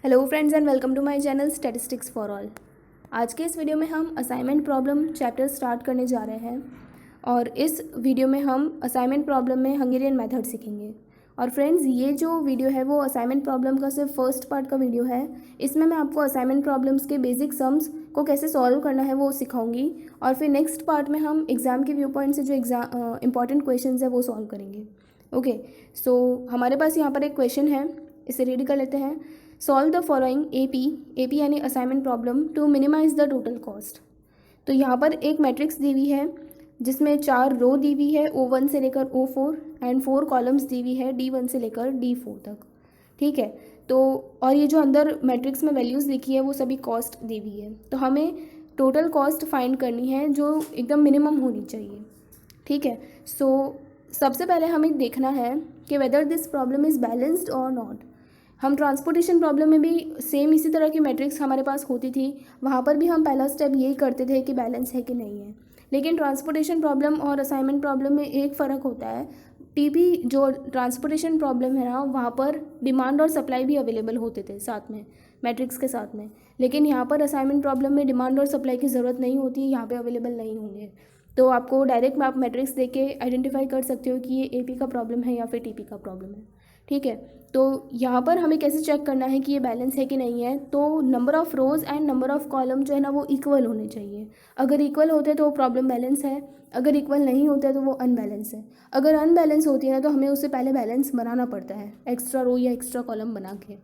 Hello friends and welcome to my channel statistics for all. आज के इस video में हम असाइनमेंट प्रॉब्लम चैप्टर स्टार्ट करने जा रहे हैं और इस वीडियो में हम असाइनमेंट प्रॉब्लम में हंगेरियन मेथड सीखेंगे। और फ्रेंड्स, ये जो वीडियो है वो असाइनमेंट प्रॉब्लम का सिर्फ फर्स्ट पार्ट का वीडियो है। इसमें मैं आपको असाइनमेंट प्रॉब्लम्स के बेसिक सम्स को कैसे सॉल्व करना है वो सिखाऊंगी और फिर नेक्स्ट पार्ट में हम एग्ज़ाम के व्यू पॉइंट से जो इंपॉर्टेंट क्वेश्चन है वो सॉल्व करेंगे। ओके, सो हमारे पास यहाँ पर एक क्वेश्चन है, इसे रीड कर लेते हैं। सॉल्व द फॉलोइंग एपी यानी assignment problem to minimize the total cost. तो यहाँ पर एक मैट्रिक्स दी हुई है जिसमें 4 रो दी हुई है O1 से लेकर O4 एंड 4 कॉलम्स दी हुई है D1 से लेकर D4 तक। ठीक है, तो और ये जो अंदर मैट्रिक्स में वैल्यूज़ लिखी है वो सभी कॉस्ट दी हुई है। तो हमें टोटल कॉस्ट फाइंड करनी है जो एकदम मिनिमम होनी चाहिए। ठीक है, सो सबसे पहले हमें देखना है कि whether this problem is balanced और नॉट। हम ट्रांसपोर्टेशन प्रॉब्लम में भी सेम इसी तरह की मैट्रिक्स हमारे पास होती थी, वहाँ पर भी हम पहला स्टेप यही करते थे कि बैलेंस है कि नहीं है। लेकिन ट्रांसपोर्टेशन प्रॉब्लम और असाइनमेंट प्रॉब्लम में एक फ़र्क होता है। टीपी जो ट्रांसपोर्टेशन प्रॉब्लम है ना, वहाँ पर डिमांड और सप्लाई भी अवेलेबल होते थे साथ में, मैट्रिक्स के साथ में। लेकिन यहाँ पर असाइनमेंट प्रॉब्लम में डिमांड और सप्लाई की ज़रूरत नहीं होती, यहाँ पे अवेलेबल नहीं होंगे। तो आपको डायरेक्ट आप मैट्रिक्स देख के आइडेंटिफाई कर सकते हो कि ये एपी का प्रॉब्लम है या फिर टीपी का प्रॉब्लम है। ठीक है, तो यहाँ पर हमें कैसे चेक करना है कि ये बैलेंस है कि नहीं है। तो number of rows and number of column जो है ना वो इक्वल होने चाहिए। अगर इक्वल होते हैं तो वो प्रॉब्लम बैलेंस है, अगर इक्वल नहीं होता है तो वो अनबैलेंस है। अगर अनबैलेंस होती है ना तो हमें उससे पहले बैलेंस बनाना पड़ता है, एक्स्ट्रा रो या एक्स्ट्रा कॉलम बना के।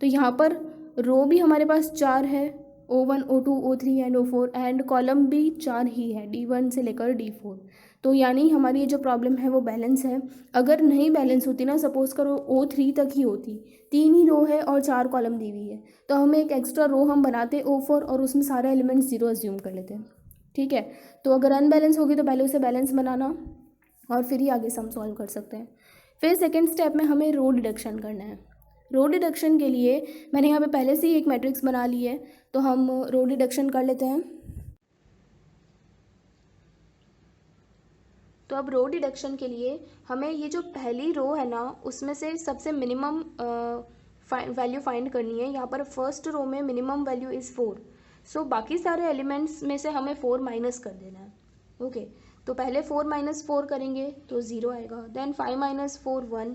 तो यहाँ पर रो भी हमारे पास 4 है, O1 O2 O3 and O4 and column भी 4 ही है, D1 से लेकर D4। तो यानी हमारी ये जो प्रॉब्लम है वो बैलेंस है। अगर नहीं बैलेंस होती ना, सपोज करो O3 तक ही होती, 3 ही रो है और 4 कॉलम दी हुई है, तो हमें एक एक्स्ट्रा रो हम बनाते O4 और उसमें सारे एलिमेंट्स 0 अज्यूम कर लेते हैं। ठीक है, तो अगर अनबैलेंस होगी तो पहले उसे बैलेंस बनाना और फिर ही आगे सम सॉल्व कर सकते हैं। फिर सेकेंड स्टेप में हमें रो डिडक्शन करना है। रो डिडक्शन के लिए मैंने यहाँ पे पहले से ही एक मैट्रिक्स बना ली है, तो हम रो डिडक्शन कर लेते हैं। तो अब रो डिडक्शन के लिए हमें ये जो पहली रो है ना उसमें से सबसे मिनिमम वैल्यू फाइंड करनी है। यहाँ पर फर्स्ट रो में मिनिमम वैल्यू इज़ 4। सो बाकी सारे एलिमेंट्स में से हमें 4 माइनस कर देना है। ओके, तो पहले 4 माइनस 4 करेंगे तो 0 आएगा। Then 5 minus 4 1,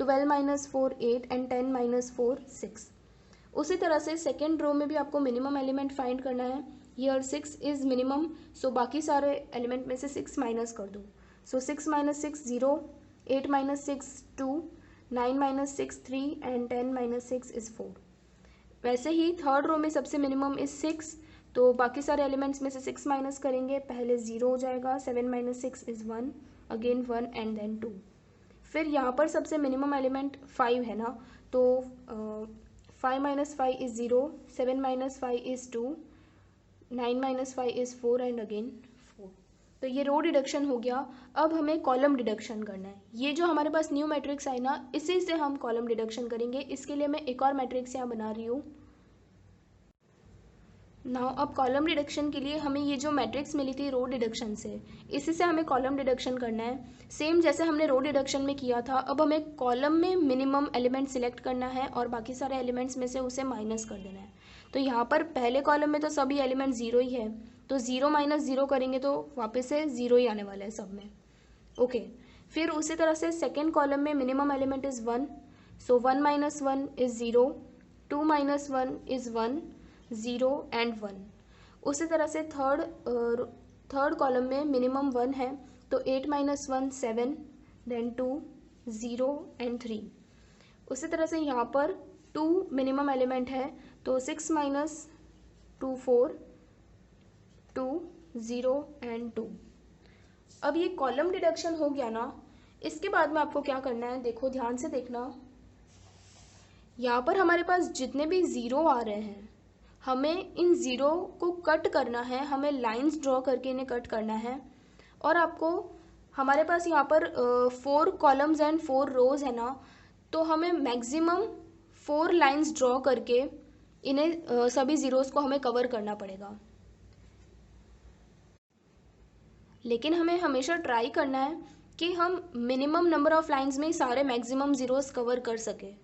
12 minus 4 8 and 10 minus 4 6। उसी तरह से सेकेंड रो में भी आपको मिनिमम एलिमेंट फाइंड करना है। हियर 6 इज़ मिनिमम, सो बाकी सारे एलिमेंट में से 6 माइनस कर दो। सो 6 minus 6 0, 8 minus 6 2, 9 minus 6 3 and 10 minus 6 is 4। वैसे ही थर्ड रो में सबसे मिनिमम इज़ 6, तो बाकी सारे एलिमेंट्स में से 6 माइनस करेंगे, पहले 0 हो जाएगा। 7 minus 6 is 1, again 1 and then 2। फिर यहाँ पर सबसे मिनिमम एलिमेंट 5 है ना, तो 5 minus 5 is 0, 7 minus 5 is 2, 9 minus 5 is 4 and again 4। तो ये रो डिडक्शन हो गया। अब हमें कॉलम डिडक्शन करना है। ये जो हमारे पास न्यू मैट्रिक्स आई ना, इसी से हम कॉलम डिडक्शन करेंगे। इसके लिए मैं एक और मैट्रिक्स यहाँ बना रही हूँ। नाउ अब कॉलम डिडक्शन के लिए हमें ये जो मैट्रिक्स मिली थी रो डिडक्शन से, इसी से हमें कॉलम डिडक्शन करना है। सेम जैसे हमने रो डिडक्शन में किया था, अब हमें कॉलम में मिनिमम एलिमेंट सिलेक्ट करना है और बाकी सारे एलिमेंट्स में से उसे माइनस कर देना है। तो यहाँ पर पहले कॉलम में तो सभी एलिमेंट 0 ही है, तो 0 माइनस 0 करेंगे तो वापस से 0 ही आने वाला है सब में। ओके, फिर उसी तरह से सेकेंड कॉलम में minimum element is 1, so 1 minus 1 is 0, 2 minus 1 is 1, 0 and 1। उसी तरह से थर्ड कॉलम में मिनिमम 1 है, तो 8 माइनस 1 7, देन 2 0 एंड 3। उसी तरह से यहाँ पर 2 मिनिमम एलिमेंट है, तो 6 माइनस 2 4, 2 0 एंड 2। अब ये कॉलम डिडक्शन हो गया ना, इसके बाद में आपको क्या करना है, देखो ध्यान से देखना। यहाँ पर हमारे पास जितने भी 0 आ रहे हैं, हमें इन 0 को कट करना है, हमें लाइंस ड्रॉ करके इन्हें कट करना है। और आपको हमारे पास यहाँ पर 4 कॉलम्स एंड 4 रोज है ना, तो हमें मैक्सिमम 4 लाइंस ड्रॉ करके इन्हें सभी ज़ीरोज़ को हमें कवर करना पड़ेगा। लेकिन हमें हमेशा ट्राई करना है कि हम मिनिमम नंबर ऑफ लाइंस में ही सारे मैक्सिमम ज़ीरोज़ कवर कर सकें।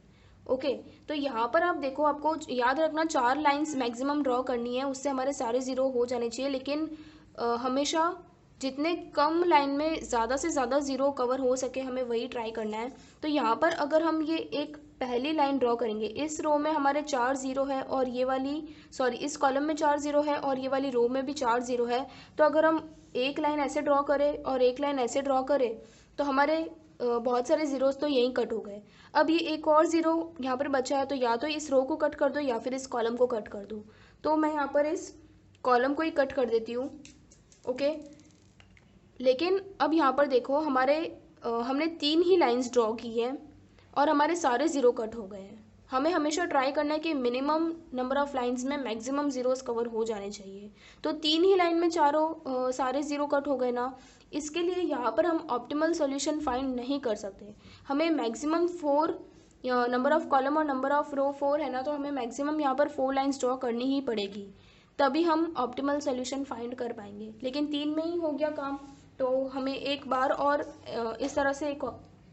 ओके, तो यहाँ पर आप देखो, आपको याद रखना 4 लाइंस मैक्सिमम ड्रॉ करनी है, उससे हमारे सारे ज़ीरो हो जाने चाहिए। लेकिन हमेशा जितने कम लाइन में ज़्यादा से ज़्यादा ज़ीरो कवर हो सके हमें वही ट्राई करना है। तो यहाँ पर अगर हम ये एक पहली लाइन ड्रॉ करेंगे, इस रो में हमारे 4 ज़ीरो है और ये वाली इस कॉलम में 4 ज़ीरो है और ये वाली रो में भी 4 ज़ीरो है। तो अगर हम एक लाइन ऐसे ड्रॉ करें और एक लाइन ऐसे ड्रॉ करें तो हमारे बहुत सारे ज़ीरोज़ तो यहीं कट हो गए। अब ये एक और ज़ीरो यहाँ पर बचा है, तो या तो इस रो को कट कर दो या फिर इस कॉलम को कट कर दो। तो मैं यहाँ पर इस कॉलम को ही कट कर देती हूँ। ओके, लेकिन अब यहाँ पर देखो हमने 3 ही लाइंस ड्रॉ की है और हमारे सारे ज़ीरो कट हो गए हैं। हमें हमेशा ट्राई करना है कि मिनिमम नंबर ऑफ़ लाइंस में मैक्सिमम ज़ीरोज़ कवर हो जाने चाहिए। तो 3 ही लाइन में सारे ज़ीरो कट हो गए ना, इसके लिए यहाँ पर हम ऑप्टिमल सॉल्यूशन फाइंड नहीं कर सकते। हमें मैक्सिमम 4 नंबर ऑफ़ कॉलम और नंबर ऑफ़ रो 4 है ना, तो हमें मैक्सिमम यहाँ पर 4 लाइंस ड्रॉ करनी ही पड़ेगी, तभी हम ऑप्टिमल सॉल्यूशन फाइंड कर पाएंगे। लेकिन 3 में ही हो गया काम, तो हमें एक बार और इस तरह से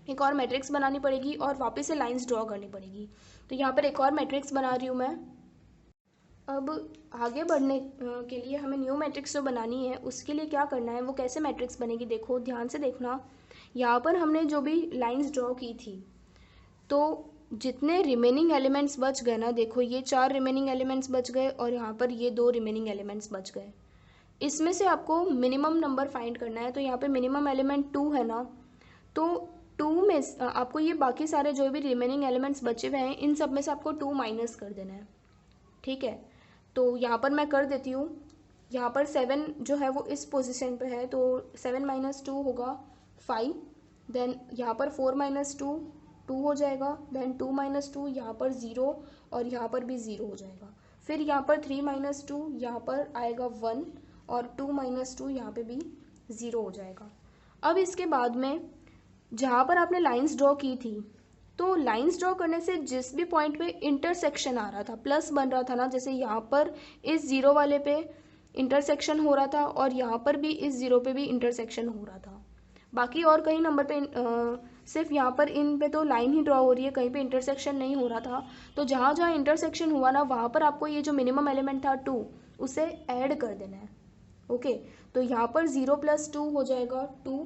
एक और मैट्रिक्स बनानी पड़ेगी और वापस से लाइंस ड्रॉ करनी पड़ेगी। तो यहाँ पर एक और मैट्रिक्स बना रही हूँ मैं। अब आगे बढ़ने के लिए हमें न्यू मैट्रिक्स जो बनानी है उसके लिए क्या करना है, वो कैसे मैट्रिक्स बनेगी, देखो ध्यान से देखना। यहाँ पर हमने जो भी लाइंस ड्रॉ की थी, तो जितने रिमेनिंग एलिमेंट्स बच गए ना, देखो ये 4 रिमेनिंग एलिमेंट्स बच गए और यहाँ पर ये 2 रिमेनिंग एलिमेंट्स बच गए। इसमें से आपको मिनिमम नंबर फाइंड करना है। तो यहाँ पे मिनिमम एलिमेंट 2 है ना, तो 2 में आपको ये बाकी सारे जो भी रिमेनिंग एलिमेंट्स बचे हुए हैं इन सब में से आपको 2 माइनस कर देना है। ठीक है, तो यहाँ पर मैं कर देती हूँ। यहाँ पर 7 जो है वो इस पोजीशन पे है, तो 7 माइनस 2 होगा 5। देन यहाँ पर 4 माइनस 2 2 हो जाएगा। देन 2 माइनस 2 यहाँ पर 0 और यहाँ पर भी 0 हो जाएगा। फिर यहाँ पर 3 माइनस 2 यहाँ पर आएगा 1 और 2 माइनस 2 यहाँ पे भी 0 हो जाएगा। अब इसके बाद में जहाँ पर आपने लाइंस ड्रॉ की थी, तो लाइंस ड्रॉ करने से जिस भी पॉइंट पे इंटरसेक्शन आ रहा था, प्लस बन रहा था ना, जैसे यहाँ पर इस ज़ीरो वाले पे इंटरसेक्शन हो रहा था और यहाँ पर भी इस ज़ीरो पे भी इंटरसेक्शन हो रहा था। बाकी और कहीं नंबर पे सिर्फ यहाँ पर इन पे तो लाइन ही ड्रॉ हो रही है, कहीं पे इंटरसेक्शन नहीं हो रहा था। तो जहाँ जहाँ इंटरसेक्शन हुआ ना, वहाँ पर आपको ये जो मिनिमम एलिमेंट था 2, उसे ऐड कर देना है। ओके, तो यहाँ पर 0 + 2 हो जाएगा 2,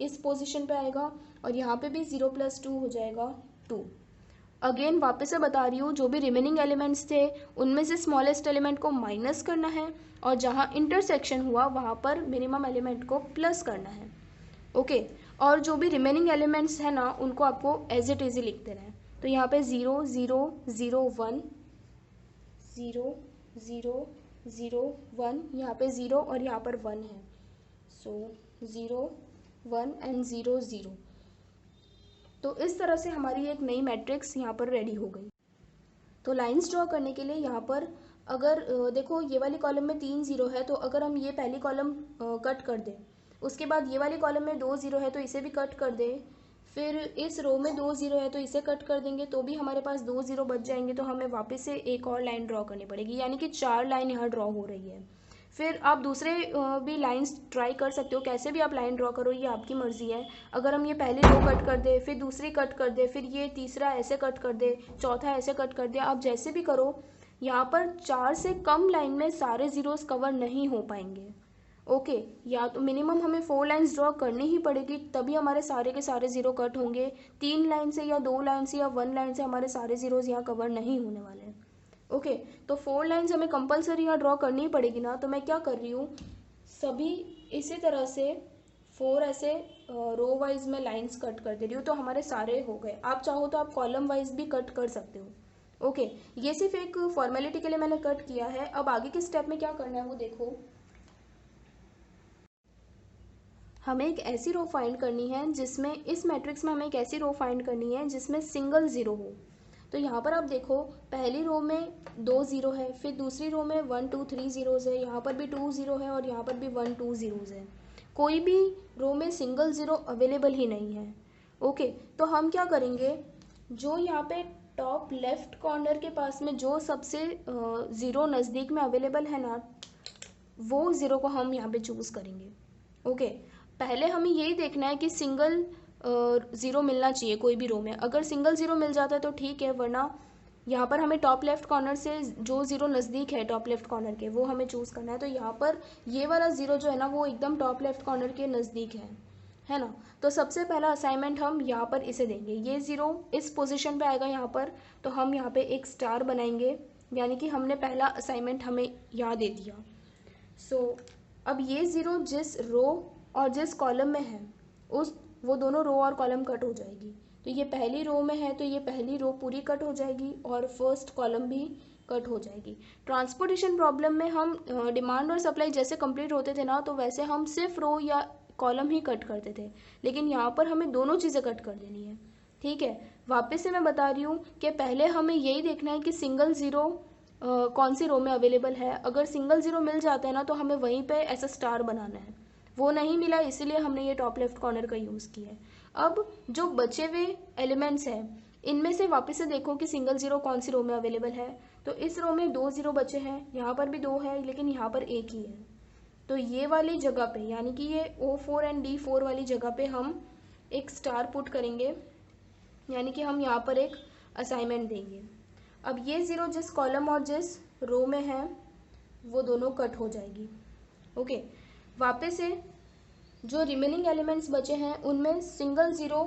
इस पोजीशन पे आएगा और यहाँ पे भी 0 + 2 हो जाएगा 2। अगेन वापस से बता रही हूँ, जो भी रिमेनिंग एलिमेंट्स थे उनमें से स्मॉलेस्ट एलिमेंट को माइनस करना है और जहाँ इंटरसेक्शन हुआ वहाँ पर मिनिमम एलिमेंट को प्लस करना है। ओके, और जो भी रिमेनिंग एलिमेंट्स हैं ना, उनको आपको एज इट इज ही लिख देना है। तो यहाँ पे 0 0 0 1 0 0 0 1, यहाँ पे 0 और यहाँ पर 1 है। सो 0 1 एंड 0 0। तो इस तरह से हमारी एक नई मैट्रिक्स यहाँ पर रेडी हो गई। तो लाइंस ड्रॉ करने के लिए यहाँ पर अगर देखो ये वाली कॉलम में 3 0 है, तो अगर हम ये पहली कॉलम कट कर दें, उसके बाद ये वाली कॉलम में 2 0 है तो इसे भी कट कर दें, फिर इस रो में 2 0 है तो इसे कट कर देंगे, तो भी हमारे पास 2 0 बच जाएंगे। तो हमें वापस से एक और लाइन ड्रॉ करनी पड़ेगी, यानी कि 4 लाइन यहाँ ड्रॉ हो रही है। फिर आप दूसरे भी लाइंस ट्राई कर सकते हो, कैसे भी आप लाइन ड्रॉ करो, ये आपकी मर्ज़ी है। अगर हम ये पहली रो कट कर दे, फिर दूसरी कट कर दे, फिर ये तीसरा ऐसे कट कर दे, चौथा ऐसे कट कर दे, आप जैसे भी करो, यहाँ पर 4 से कम लाइन में सारे ज़ीरोस कवर नहीं हो पाएंगे। ओके, या तो मिनिमम हमें 4 लाइंस ड्रॉ करनी ही पड़ेगी, तभी हमारे सारे के सारे ज़ीरो कट होंगे। 3 लाइन से या 2 लाइन से या 1 लाइन से हमारे सारे ज़ीरोज़ यहाँ कवर नहीं होने वाले हैं। ओके, तो 4 लाइंस हमें कंपलसरी यहाँ ड्रॉ करनी ही पड़ेगी ना। तो मैं क्या कर रही हूँ, सभी इसी तरह से 4 ऐसे रो वाइज में लाइंस कट कर दे रही हूँ, तो हमारे सारे हो गए। आप चाहो तो आप कॉलम वाइज भी कट कर सकते हो। ओके, ये सिर्फ एक फॉर्मेलिटी के लिए मैंने कट किया है। अब आगे के स्टेप में क्या करना है वो देखो। हमें एक ऐसी रो फाइंड करनी है जिसमें, इस मैट्रिक्स में हमें एक ऐसी रो फाइंड करनी है जिसमें सिंगल ज़ीरो हो। तो यहाँ पर आप देखो, पहली रो में 2 0 है, फिर दूसरी रो में 1 2 3 ज़ीरोज़ है, यहाँ पर भी 2 0 है और यहाँ पर भी 1 2 ज़ीरोज़ है। कोई भी रो में सिंगल ज़ीरो अवेलेबल ही नहीं है। ओके, तो हम क्या करेंगे, जो यहाँ पे टॉप लेफ्ट कॉर्नर के पास में जो सबसे ज़ीरो नज़दीक में अवेलेबल है ना, वो ज़ीरो को हम यहाँ पे चूज़ करेंगे। ओके, पहले हमें यही देखना है कि सिंगल ज़ीरो मिलना चाहिए कोई भी रो में। अगर सिंगल ज़ीरो मिल जाता है तो ठीक है, वरना यहाँ पर हमें टॉप लेफ्ट कॉर्नर से जो ज़ीरो नज़दीक है टॉप लेफ्ट कॉर्नर के, वो हमें चूज़ करना है। तो यहाँ पर ये वाला ज़ीरो जो है ना, वो एकदम टॉप लेफ्ट कॉर्नर के नज़दीक है ना। तो सबसे पहला असाइनमेंट हम यहाँ पर इसे देंगे, ये ज़ीरो इस पोजीशन पे आएगा यहाँ पर, तो हम यहाँ पे एक स्टार बनाएंगे, यानी कि हमने पहला असाइनमेंट हमें यहाँ दे दिया। अब ये ज़ीरो जिस रो और जिस कॉलम में है वो दोनों रो और कॉलम कट हो जाएगी। तो ये पहली रो में है तो ये पहली रो पूरी कट हो जाएगी और फर्स्ट कॉलम भी कट हो जाएगी। ट्रांसपोर्टेशन प्रॉब्लम में हम डिमांड और सप्लाई जैसे कंप्लीट होते थे ना, तो वैसे हम सिर्फ रो या कॉलम ही कट करते थे, लेकिन यहाँ पर हमें दोनों चीज़ें कट कर देनी है। ठीक है, वापस से मैं बता रही हूँ कि पहले हमें यही देखना है कि सिंगल ज़ीरो कौन सी रो में अवेलेबल है। अगर सिंगल ज़ीरो मिल जाता है ना, तो हमें वहीं पे ऐसा स्टार बनाना है। वो नहीं मिला, इसीलिए हमने ये टॉप लेफ्ट कॉर्नर का यूज़ किया है। अब जो बचे हुए एलिमेंट्स हैं, इनमें से वापस से देखो कि सिंगल ज़ीरो कौन सी रो में अवेलेबल है। तो इस रो में 2 ज़ीरो बचे हैं, यहाँ पर भी 2 है, लेकिन यहाँ पर एक ही है। तो ये वाली जगह पे, यानी कि ये O4 एंड D4 वाली जगह पे हम एक स्टार पुट करेंगे, यानी कि हम यहाँ पर एक असाइनमेंट देंगे। अब ये ज़ीरो जिस कॉलम और जिस रो में है वो दोनों कट हो जाएगी। ओके, वापस से जो रिमेनिंग एलिमेंट्स बचे हैं उनमें सिंगल ज़ीरो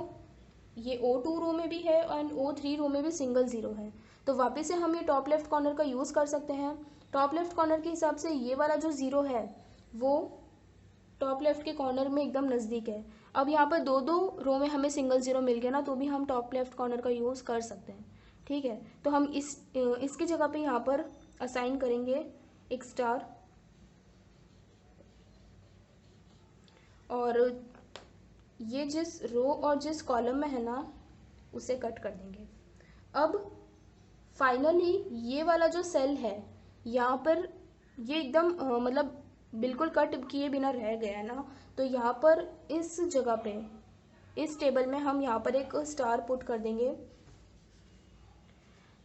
ये O2 रो में भी है एंड O3 रो में भी सिंगल ज़ीरो है। तो वापस से हम ये टॉप लेफ्ट कॉर्नर का यूज़ कर सकते हैं। टॉप लेफ्ट कॉर्नर के हिसाब से ये वाला जो ज़ीरो है वो टॉप लेफ्ट के कॉर्नर में एकदम नज़दीक है। अब यहाँ पर 2 रो में हमें सिंगल ज़ीरो मिल गया ना, तो भी हम टॉप लेफ्ट कॉर्नर का यूज़ कर सकते हैं। ठीक है, तो हम इसकी जगह पे यहाँ पर असाइन करेंगे एक स्टार, और ये जिस रो और जिस कॉलम में है ना उसे कट कर देंगे। अब फाइनली ये वाला जो सेल है यहाँ पर ये एकदम मतलब बिल्कुल कट किए बिना रह गया ना, तो यहाँ पर इस जगह पे इस टेबल में हम यहाँ पर एक स्टार पुट कर देंगे।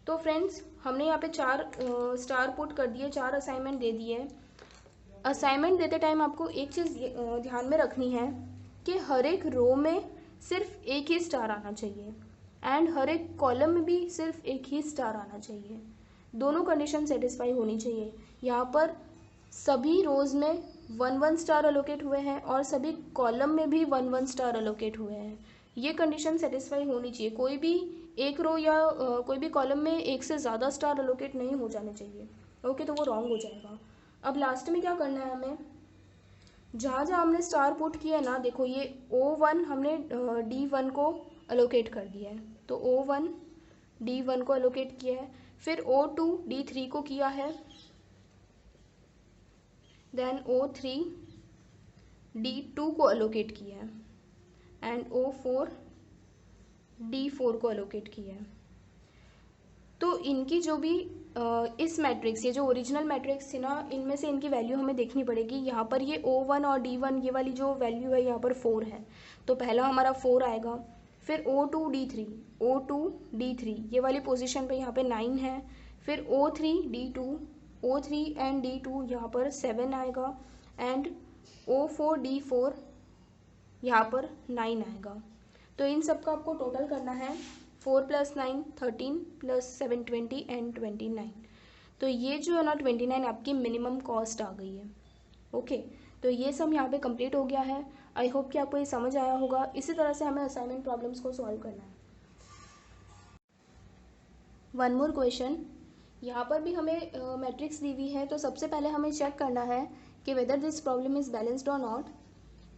तो फ्रेंड्स, हमने यहाँ पे 4 स्टार पुट कर दिए, 4 असाइनमेंट दे दिए। असाइनमेंट देते टाइम आपको एक चीज़ ध्यान में रखनी है कि हर एक रो में सिर्फ एक ही स्टार आना चाहिए एंड हर एक कॉलम में भी सिर्फ एक ही स्टार आना चाहिए। दोनों कंडीशन सेटिस्फाई होनी चाहिए। यहाँ पर सभी रोज़ में 1-1 स्टार अलोकेट हुए हैं और सभी कॉलम में भी 1-1 स्टार अलोकेट हुए हैं। ये कंडीशन सेटिस्फाई होनी चाहिए। कोई भी एक रो या कोई भी कॉलम में एक से ज़्यादा स्टार अलोकेट नहीं हो जाने चाहिए। ओके, तो वो रॉन्ग हो जाएगा। अब लास्ट में क्या करना है हमें, जहाँ जहाँ हमने स्टार पुट किया है ना, देखो ये O1 हमने D1 को अलोकेट कर दिया है, तो O1 D1 को अलोकेट किया है, फिर O2 D3 को किया है, देन O3 D2 को अलोकेट किया है एंड O4 D4 को अलोकेट किया है। तो इनकी जो भी इस मैट्रिक्स, ये जो ओरिजिनल मैट्रिक्स थी ना, इनमें से इनकी वैल्यू हमें देखनी पड़ेगी। यहाँ पर ये O1 और D1 ये वाली जो वैल्यू है यहाँ पर 4 है, तो पहला हमारा 4 आएगा। फिर O2 D3 ये वाली पोजीशन पे यहाँ पे 9 है। फिर O3 D2 O3 and D2 यहाँ पर 7 आएगा एंड O4 D4 यहाँ पर 9 आएगा। तो इन सब का आपको टोटल करना है 4 + 9 13 + 7 20 एंड 29। तो ये जो है ना 29 आपकी मिनिमम कॉस्ट आ गई है। ओके, तो ये सब यहाँ पे कंप्लीट हो गया है। आई होप कि आपको ये समझ आया होगा। इसी तरह से हमें असाइनमेंट प्रॉब्लम्स को सॉल्व करना है। वन मोर क्वेश्चन, यहाँ पर भी हमें मैट्रिक्स दी हुई है, तो सबसे पहले हमें चेक करना है कि whether this problem is balanced और नॉट।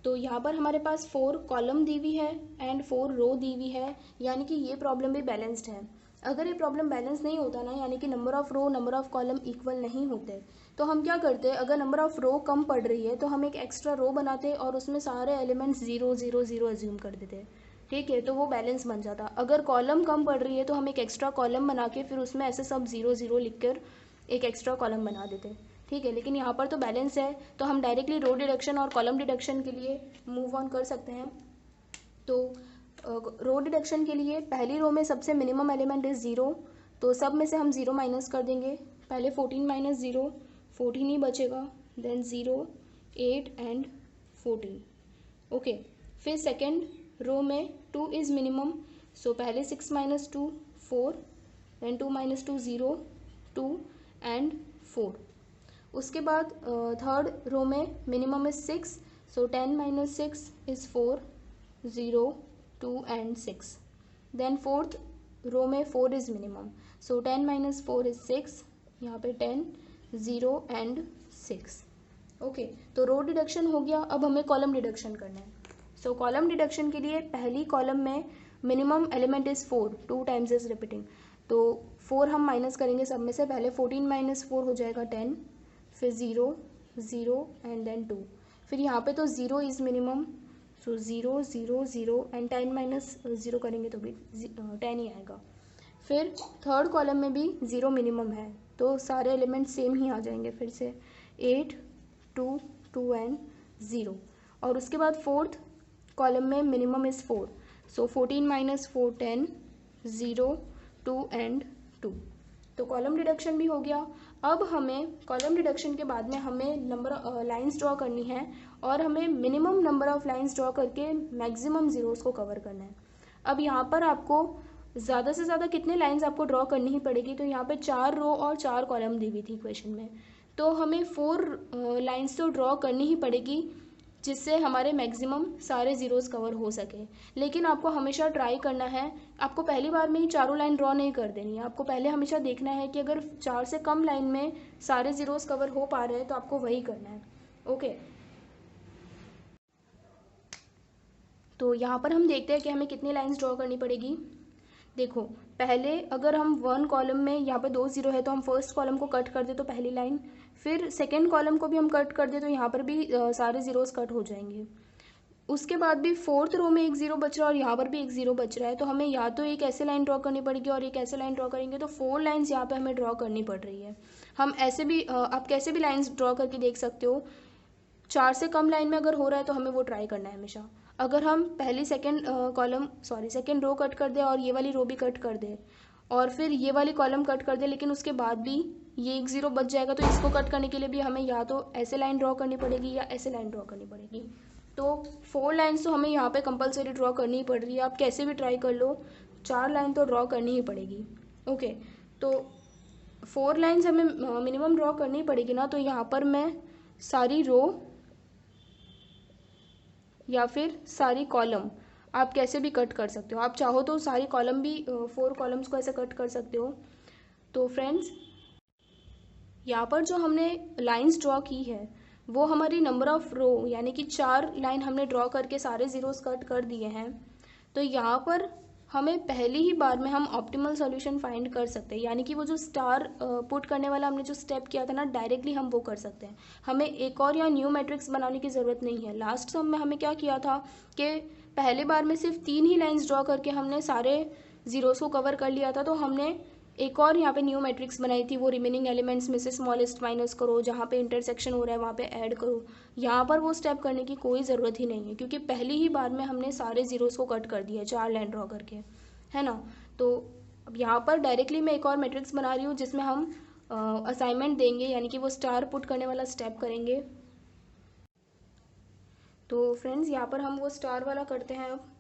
तो यहाँ पर हमारे पास 4 कॉलम दी हुई है एंड 4 रो दी हुई है, यानी कि ये प्रॉब्लम भी बैलेंस्ड है। अगर ये प्रॉब्लम बैलेंस नहीं होता ना, यानी कि number of row number of column equal नहीं होते, तो हम क्या करते हैं, अगर नंबर ऑफ़ रो कम पड़ रही है तो हम एक एक्स्ट्रा रो बनाते और उसमें सारे एलिमेंट्स 0 0 0 एज्यूम कर देते। ठीक है, तो वो बैलेंस बन जाता। अगर कॉलम कम पड़ रही है तो हम एक एक्स्ट्रा कॉलम बना के फिर उसमें ऐसे सब 0 0 लिख कर एक एक्स्ट्रा कॉलम बना देते। ठीक है, लेकिन यहाँ पर तो बैलेंस है, तो हम डायरेक्टली रो डिडक्शन और कॉलम डिडक्शन के लिए मूव ऑन कर सकते हैं। तो रो डिडक्शन के लिए पहली रो में सबसे मिनिमम एलिमेंट इज़ 0, तो सब में से हम 0 माइनस कर देंगे। पहले 14 - 0 14 ही बचेगा, देन 0 8 एंड 14। ओके, फिर सेकेंड रो में 2 इज़ मिनिमम, सो पहले 6 माइनस 2 4, देन 2 माइनस 2 0 2 एंड 4। उसके बाद थर्ड रो में minimum is 6, so 10 minus 6 is 4 0 2 and 6। Then fourth row में 4 is minimum, so 10 minus 4 is 6, यहाँ पे 10 0 एंड 6। ओके, तो रो डिडक्शन हो गया। अब हमें कॉलम डिडक्शन करना है। सो कॉलम डिडक्शन के लिए पहली कॉलम में minimum element is 4, 2 times is repeating, तो 4 हम माइनस करेंगे सब में से। पहले 14 माइनस 4 हो जाएगा 10, फिर 0 0 एंड देन 2। फिर यहाँ पे तो 0 is minimum, so 0 0 0 and 10 minus 0 करेंगे तो भी 10 ही आएगा। फिर थर्ड कॉलम में भी 0 मिनिमम है, तो सारे एलिमेंट सेम ही आ जाएंगे फिर से, 8 2 2 एंड 0। और उसके बाद फोर्थ कॉलम में minimum is 4, so 14 minus 4 10 0 2 and 2। तो कॉलम डिडक्शन भी हो गया। अब हमें कॉलम डिडक्शन के बाद में हमें नंबर लाइंस ड्रॉ करनी है, और हमें minimum number of lines draw करके मैक्सिमम ज़ीरोज़ को कवर करना है। अब यहाँ पर आपको ज़्यादा से ज़्यादा कितने लाइंस आपको ड्रॉ करनी ही पड़ेगी, तो यहाँ पे 4 रो और 4 कॉलम दी हुई थी क्वेश्चन में, तो हमें 4 लाइंस तो ड्रॉ करनी ही पड़ेगी जिससे हमारे मैक्सिमम सारे ज़ीरोज़ कवर हो सके। लेकिन आपको हमेशा ट्राई करना है, आपको पहली बार में ही चारों लाइन ड्रॉ नहीं कर देनी है। आपको पहले हमेशा देखना है कि अगर 4 से कम लाइन में सारे ज़ीरोज़ कवर हो पा रहे हैं तो आपको वही करना है। ओके, तो यहाँ पर हम देखते हैं कि हमें कितनी लाइंस ड्रॉ करनी पड़ेगी। देखो, पहले अगर हम 1 कॉलम में यहाँ पे 2 0 है तो हम फर्स्ट कॉलम को कट कर दे तो पहली लाइन, फिर सेकेंड कॉलम को भी हम कट कर दे तो यहाँ पर भी सारे ज़ीरोज़ कट हो जाएंगे। उसके बाद भी फोर्थ रो में 1 0 बच रहा है और यहाँ पर भी 1 0 बच रहा है, तो हमें या तो एक ऐसे लाइन ड्रॉ करनी पड़ेगी और एक ऐसे लाइन ड्रॉ करेंगे, तो 4 लाइन्स यहाँ पे हमें ड्रॉ करनी पड़ रही है। हम ऐसे भी आप कैसे भी लाइन्स ड्रॉ करके देख सकते हो। 4 से कम लाइन में अगर हो रहा है तो हमें वो ट्राई करना है हमेशा। अगर हम पहली सेकेंड रो कट कर दे और ये वाली रो भी कट कर दे और फिर ये वाली कॉलम कट कर दे, लेकिन उसके बाद भी ये 1 0 बच जाएगा, तो इसको कट करने के लिए भी हमें या तो ऐसे लाइन ड्रॉ करनी पड़ेगी या ऐसे लाइन ड्रॉ करनी पड़ेगी। तो 4 लाइन्स तो हमें यहाँ पे कंपलसरी ड्रॉ करनी ही पड़ रही है। आप कैसे भी ट्राई कर लो, 4 लाइन तो ड्रॉ करनी ही पड़ेगी। ओके, तो 4 लाइन्स हमें मिनिमम ड्रॉ करनी पड़ेगी ना, तो यहाँ पर मैं सारी रो या फिर सारी कॉलम आप कैसे भी कट कर सकते हो। आप चाहो तो सारी कॉलम भी 4 कॉलम्स को ऐसे कट कर सकते हो। तो फ्रेंड्स, यहाँ पर जो हमने लाइंस ड्रॉ की है वो हमारी नंबर ऑफ रो, यानी कि 4 लाइन हमने ड्रॉ करके सारे ज़ीरोज़ कट कर दिए हैं। तो यहाँ पर हमें पहली ही बार में हम ऑप्टिमल सॉल्यूशन फाइंड कर सकते हैं, यानी कि वो जो स्टार पुट करने वाला हमने जो स्टेप किया था ना, डायरेक्टली हम वो कर सकते हैं। हमें एक और या न्यू मैट्रिक्स बनाने की ज़रूरत नहीं है। लास्ट सम में हमें क्या किया था कि पहले बार में सिर्फ 3 ही लाइन्स ड्रॉ करके हमने सारे ज़ीरोज़ को कवर कर लिया था, तो हमने एक और यहाँ पे न्यू मैट्रिक्स बनाई थी, वो रिमेनिंग एलिमेंट्स में से स्मॉलेस्ट माइनस करो, जहाँ पे इंटरसेक्शन हो रहा है वहाँ पे ऐड करो। यहाँ पर वो स्टेप करने की कोई ज़रूरत ही नहीं है, क्योंकि पहली ही बार में हमने सारे ज़ीरोज़ को कट कर दिया 4 लाइन ड्रॉ करके, है ना। तो अब यहाँ पर डायरेक्टली मैं एक और मैट्रिक्स बना रही हूँ जिसमें हम असाइनमेंट देंगे, यानी कि वो स्टार पुट करने वाला स्टेप करेंगे। तो फ्रेंड्स, यहाँ पर हम वो स्टार वाला करते हैं। अब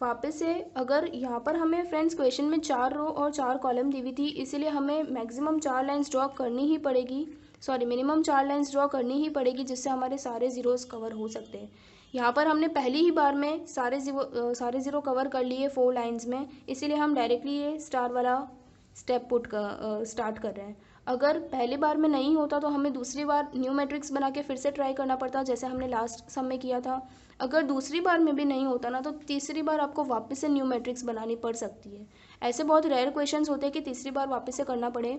वापस से, अगर यहाँ पर हमें फ्रेंड्स क्वेश्चन में 4 रो और 4 कॉलम दी हुई थी, इसीलिए हमें मैक्सिमम 4 लाइन्स ड्रॉ करनी ही पड़ेगी, मिनिमम 4 लाइन्स ड्रॉ करनी ही पड़ेगी जिससे हमारे सारे ज़ीरोज़ कवर हो सकते हैं। यहाँ पर हमने पहली ही बार में सारे ज़ीरो कवर कर लिए 4 लाइन्स में, इसीलिए हम डायरेक्टली ये स्टार वाला स्टेप पुट स्टार्ट कर रहे हैं। अगर पहली बार में नहीं होता तो हमें दूसरी बार न्यू मैट्रिक्स बना के फिर से ट्राई करना पड़ता, जैसे हमने लास्ट सम में किया था। अगर दूसरी बार में भी नहीं होता ना, तो तीसरी बार आपको वापस से न्यू मैट्रिक्स बनानी पड़ सकती है। ऐसे बहुत रेयर क्वेश्चंस होते हैं कि तीसरी बार वापस से करना पड़े।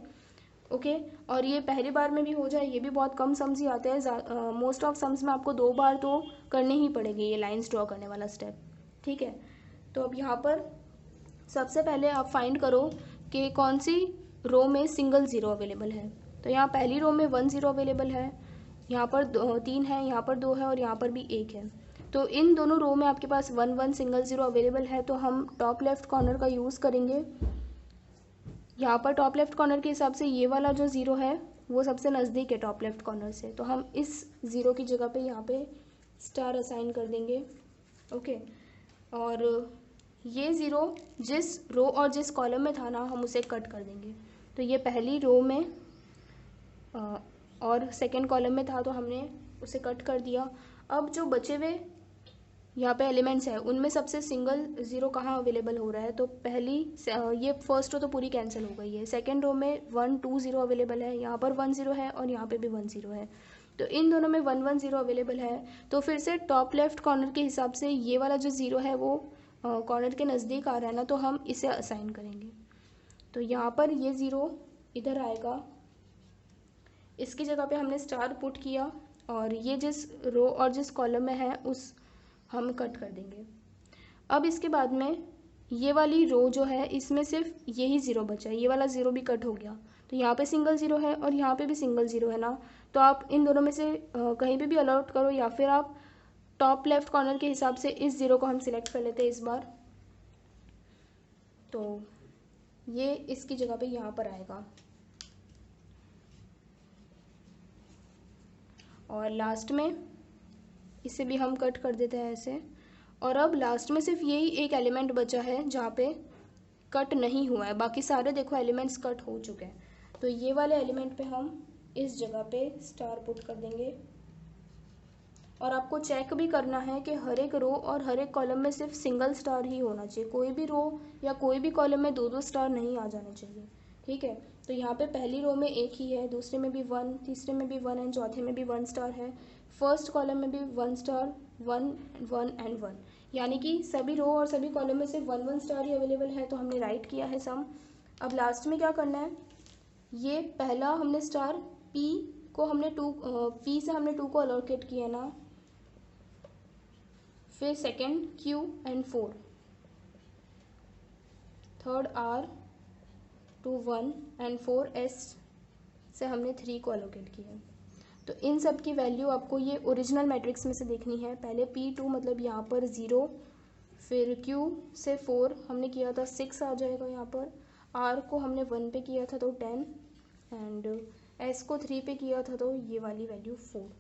ओके, और ये पहली बार में भी हो जाए, ये भी बहुत कम सम्स ही आते हैं। मोस्ट ऑफ सम्स में आपको 2 बार तो करनी ही पड़ेगी ये लाइन्स ड्रॉ करने वाला स्टेप, ठीक है। तो अब यहाँ पर सबसे पहले आप फाइंड करो कि कौन सी रो में सिंगल ज़ीरो अवेलेबल है। तो यहाँ पहली रो में 1 0 अवेलेबल है, यहाँ पर 3 है, यहाँ पर 2 है और यहाँ पर भी 1 है। तो इन दोनों रो में आपके पास 1 1 सिंगल ज़ीरो अवेलेबल है, तो हम टॉप लेफ्ट कॉर्नर का यूज़ करेंगे। यहाँ पर टॉप लेफ्ट कॉर्नर के हिसाब से ये वाला जो ज़ीरो है वो सबसे नज़दीक है टॉप लेफ्ट कॉर्नर से, तो हम इस ज़ीरो की जगह पे यहाँ पे स्टार असाइन कर देंगे। ओके, और ये ज़ीरो जिस रो और जिस कॉलम में था ना, हम उसे कट कर देंगे। तो ये पहली रो में और सेकंड कॉलम में था तो हमने उसे कट कर दिया। अब जो बचे हुए यहाँ पे एलिमेंट्स है उनमें सबसे सिंगल ज़ीरो कहाँ अवेलेबल हो रहा है, तो पहली ये फर्स्ट रो तो पूरी कैंसिल हो गई है। सेकंड रो में 1 2 0 अवेलेबल है, यहाँ पर 1 0 है और यहाँ पे भी 1 0 है, तो इन दोनों में 1 1 0 अवेलेबल है। तो फिर से टॉप लेफ्ट कॉर्नर के हिसाब से ये वाला जो ज़ीरो है वो कॉर्नर के नज़दीक आ रहा है ना, तो हम इसे असाइन करेंगे। तो यहाँ पर ये ज़ीरो इधर आएगा, इसकी जगह पे हमने स्टार पुट किया और ये जिस रो और जिस कॉलम में है उस हम कट कर देंगे। अब इसके बाद में ये वाली रो जो है इसमें सिर्फ यही ज़ीरो बचा है, ये वाला ज़ीरो भी कट हो गया। तो यहाँ पे सिंगल ज़ीरो है और यहाँ पे भी सिंगल ज़ीरो है ना, तो आप इन दोनों में से कहीं पे भी अलॉट करो या फिर आप टॉप लेफ्ट कॉर्नर के हिसाब से इस ज़ीरो को हम सिलेक्ट कर लेते हैं इस बार। तो ये इसकी जगह पे यहाँ पर आएगा और लास्ट में इसे भी हम कट कर देते हैं ऐसे। और अब लास्ट में सिर्फ यही एक एलिमेंट बचा है जहाँ पे कट नहीं हुआ है, बाकी सारे देखो एलिमेंट्स कट हो चुके हैं। तो ये वाले एलिमेंट पे हम इस जगह पे स्टार पुट कर देंगे। और आपको चेक भी करना है कि हर एक रो और हर एक कॉलम में सिर्फ सिंगल स्टार ही होना चाहिए, कोई भी रो या कोई भी कॉलम में 2 2 स्टार नहीं आ जाने चाहिए, ठीक है। तो यहाँ पे पहली रो में एक ही है, दूसरे में भी 1, तीसरे में भी 1 एंड चौथे में भी 1 स्टार है, फर्स्ट कॉलम में भी 1 स्टार 1 1 एंड 1, यानी कि सभी रो और सभी कॉलम में सिर्फ 1 1 स्टार ही अवेलेबल है। तो हमने राइट किया है सम। अब लास्ट में क्या करना है, ये पहला हमने स्टार पी को हमने पी से हमने 2 को अलोकेट किया ना, फिर second Q and 4, third R to 1 and 4 S से हमने 3 को अलोकेट किया। तो इन सब की वैल्यू आपको ये ओरिजिनल मैट्रिक्स में से देखनी है। पहले P2 मतलब यहाँ पर 0, फिर Q से 4 हमने किया था 6 आ जाएगा यहाँ पर, R को हमने 1 पे किया था तो 10 एंड S को 3 पे किया था तो ये वाली वैल्यू 4।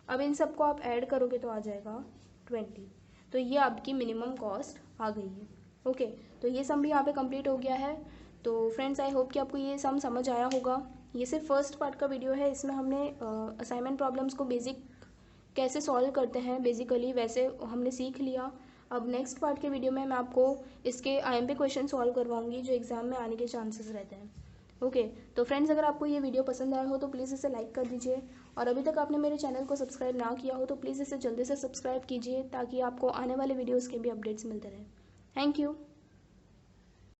अब इन सबको आप ऐड करोगे तो आ जाएगा 20। तो ये आपकी मिनिमम कॉस्ट आ गई है। ओके, तो ये सम भी यहाँ पे कंप्लीट हो गया है। तो फ्रेंड्स आई होप कि आपको ये सम समझ आया होगा। ये सिर्फ फर्स्ट पार्ट का वीडियो है, इसमें हमने असाइनमेंट प्रॉब्लम्स को बेसिक कैसे सॉल्व करते हैं बेसिकली वैसे हमने सीख लिया। अब नेक्स्ट पार्ट के वीडियो में मैं आपको इसके IMP क्वेश्चन सॉल्व करवाऊंगी जो एग्ज़ाम में आने के चांसेस रहते हैं। ओके, तो फ्रेंड्स अगर आपको ये वीडियो पसंद आया हो तो प्लीज़ इसे लाइक कर दीजिए, और अभी तक आपने मेरे चैनल को सब्सक्राइब ना किया हो तो प्लीज़ इसे जल्दी से सब्सक्राइब कीजिए ताकि आपको आने वाले वीडियोज़ के भी अपडेट्स मिलते रहें। Thank you.